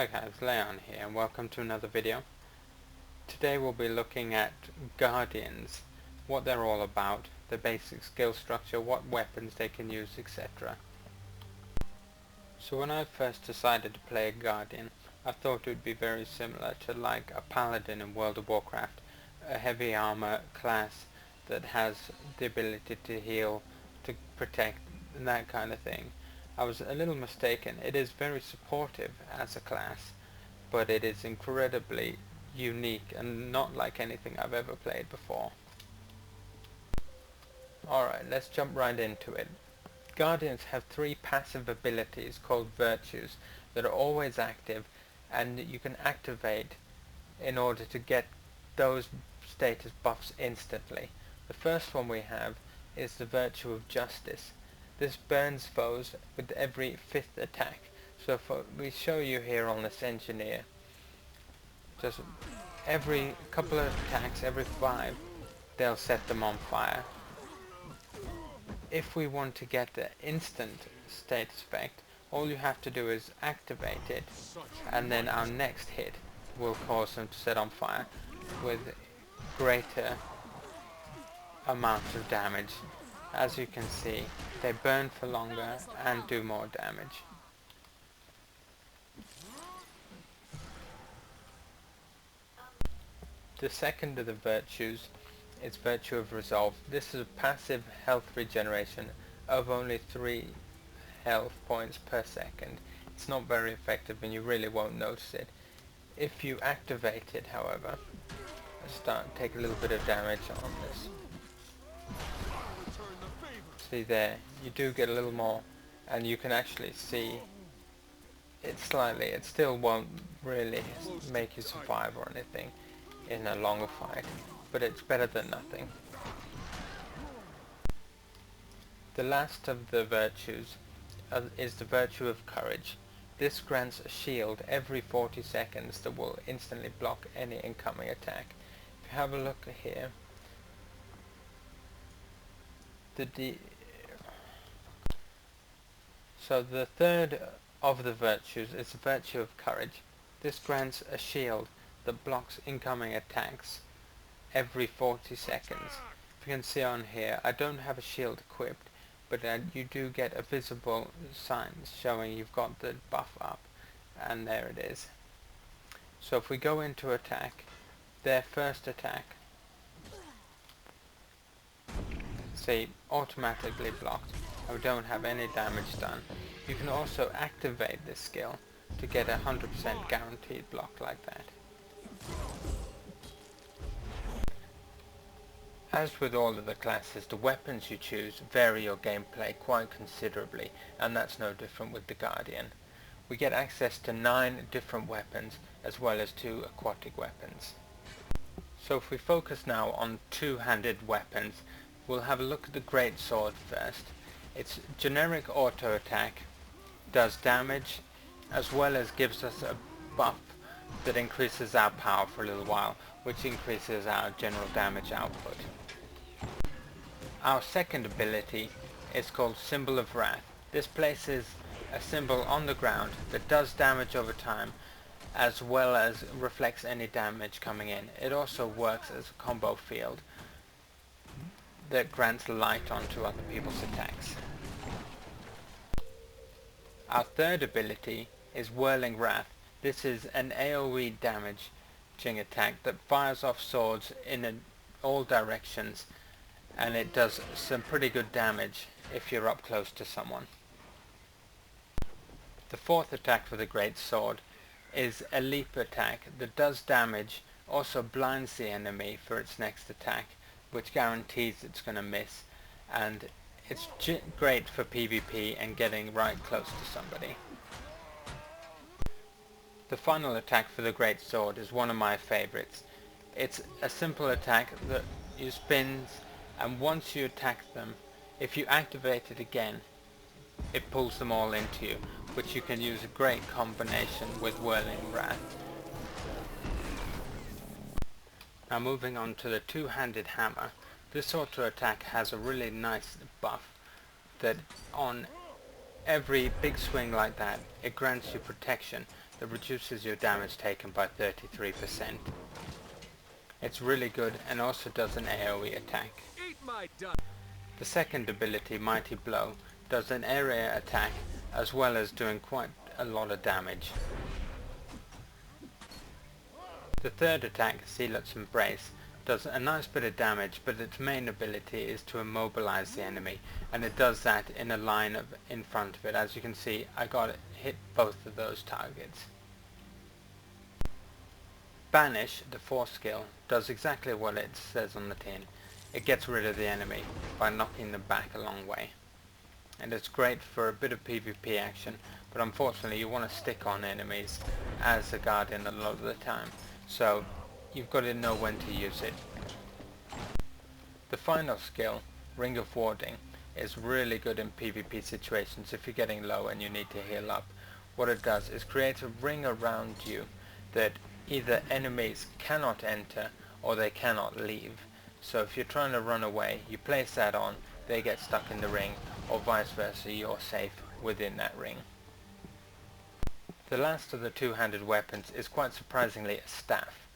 Hi guys, Leon here and welcome to another video. Today we'll be looking at guardians, what they're all about, the basic skill structure, what weapons they can use, etc. So when I first decided to play a guardian, I thought it would be very similar to like a paladin in World of Warcraft, a heavy armor class that has the ability to heal, to protect, and that kind of thing. I was a little mistaken. It is very supportive as a class, but it is incredibly unique and not like anything I've ever played before. Alright, let's jump right into it. Guardians have three passive abilities called virtues that are always active and you can activate in order to get those status buffs instantly. The first one we have is the virtue of justice. This burns foes with every 5th attack. So if we show you here on this engineer, just every couple of attacks, every 5, they'll set them on fire. If we want to get the instant status effect, all you have to do is activate it, and then our next hit will cause them to set on fire with greater amounts of damage. As you can see, they burn for longer and do more damage. The second of the virtues is virtue of resolve. This is a passive health regeneration of only 3 health points per second. It's not very effective and you really won't notice it. If you activate it, however, take a little bit of damage on this. See there, you do get a little more, and you can actually see it slightly. It still won't really make you survive or anything in a longer fight, but it's better than nothing. The last of the virtues is the virtue of courage. This grants a shield every 40 seconds that will instantly block any incoming attack. If you have a look here, so the third of the virtues is the virtue of courage. This grants a shield that blocks incoming attacks every 40 seconds. If you can see on here, I don't have a shield equipped, but you do get a visible sign showing you've got the buff up, and there it is. So if we go into attack, their first attack, see, automatically blocked. I don't have any damage done. You can also activate this skill to get a 100% guaranteed block like that. As with all of the classes, the weapons you choose vary your gameplay quite considerably, and that's no different with the Guardian. We get access to 9 different weapons as well as 2 aquatic weapons. So if we focus now on two-handed weapons, we'll have a look at the Greatsword first. Its generic auto attack does damage as well as gives us a buff that increases our power for a little while, which increases our general damage output. Our second ability is called Symbol of Wrath. This places a symbol on the ground that does damage over time as well as reflects any damage coming in. It also works as a combo field that grants light onto other people's attacks. Our third ability is Whirling Wrath. This is an AoE damaging attack that fires off swords in all directions, and it does some pretty good damage if you're up close to someone. The fourth attack for the Greatsword is a leap attack that does damage, also blinds the enemy for its next attack, which guarantees it's going to miss, and it's great for PvP and getting right close to somebody. The final attack for the Greatsword is one of my favorites. It's a simple attack that you spins, and once you attack them, if you activate it again, it pulls them all into you, which you can use a great combination with Whirling Wrath. Now moving on to the two-handed hammer. This auto attack has a really nice buff that on every big swing like that, it grants you protection that reduces your damage taken by 33%. It's really good and also does an AoE attack. The second ability, Mighty Blow, does an area attack as well as doing quite a lot of damage. The third attack, Zealot's Embrace, does a nice bit of damage, but its main ability is to immobilize the enemy, and it does that in a line in front of it. As you can see, I hit both of those targets. Banish, the fourth skill, does exactly what it says on the tin. It gets rid of the enemy by knocking them back a long way. And it's great for a bit of PvP action, but unfortunately you want to stick on enemies as a guardian a lot of the time, so you've got to know when to use it. The final skill, Ring of Warding, is really good in PvP situations if you're getting low and you need to heal up. What it does is create a ring around you that either enemies cannot enter or they cannot leave. So if you're trying to run away, you place that on, they get stuck in the ring, or vice versa, you're safe within that ring. The last of the two-handed weapons is quite surprisingly a staff.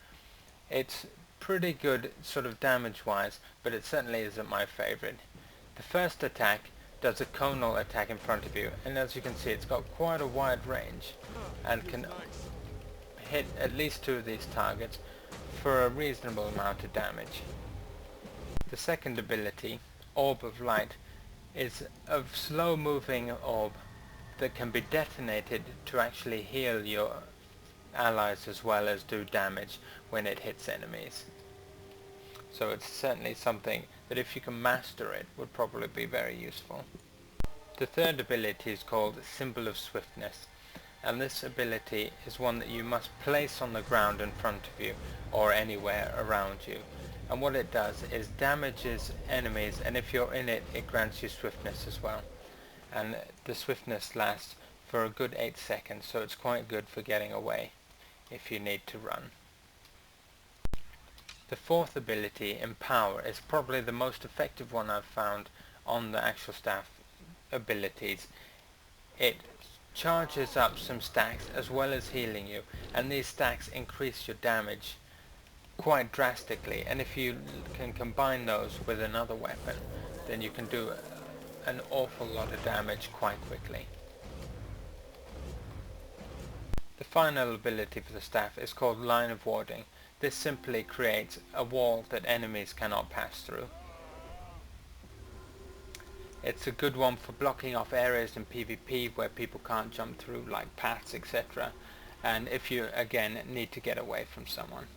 It's pretty good sort of damage-wise, but it certainly isn't my favorite. The first attack does a conal attack in front of you, and as you can see it's got quite a wide range and can hit at least two of these targets for a reasonable amount of damage. The second ability, Orb of Light, is a slow-moving orb that can be detonated to actually heal your allies as well as do damage when it hits enemies. So it's certainly something that if you can master it would probably be very useful. The third ability is called Symbol of Swiftness, and this ability is one that you must place on the ground in front of you or anywhere around you. And what it does is damages enemies, and if you're in it, it grants you swiftness as well. And the swiftness lasts for a good 8 seconds, so it's quite good for getting away if you need to run. The fourth ability, Empower, is probably the most effective one I've found on the actual staff abilities. It charges up some stacks as well as healing you, and these stacks increase your damage quite drastically, and if you can combine those with another weapon, then you can do an awful lot of damage quite quickly. The final ability for the staff is called Line of Warding. This simply creates a wall that enemies cannot pass through. It's a good one for blocking off areas in PvP where people can't jump through, like paths, etc. And if you again need to get away from someone.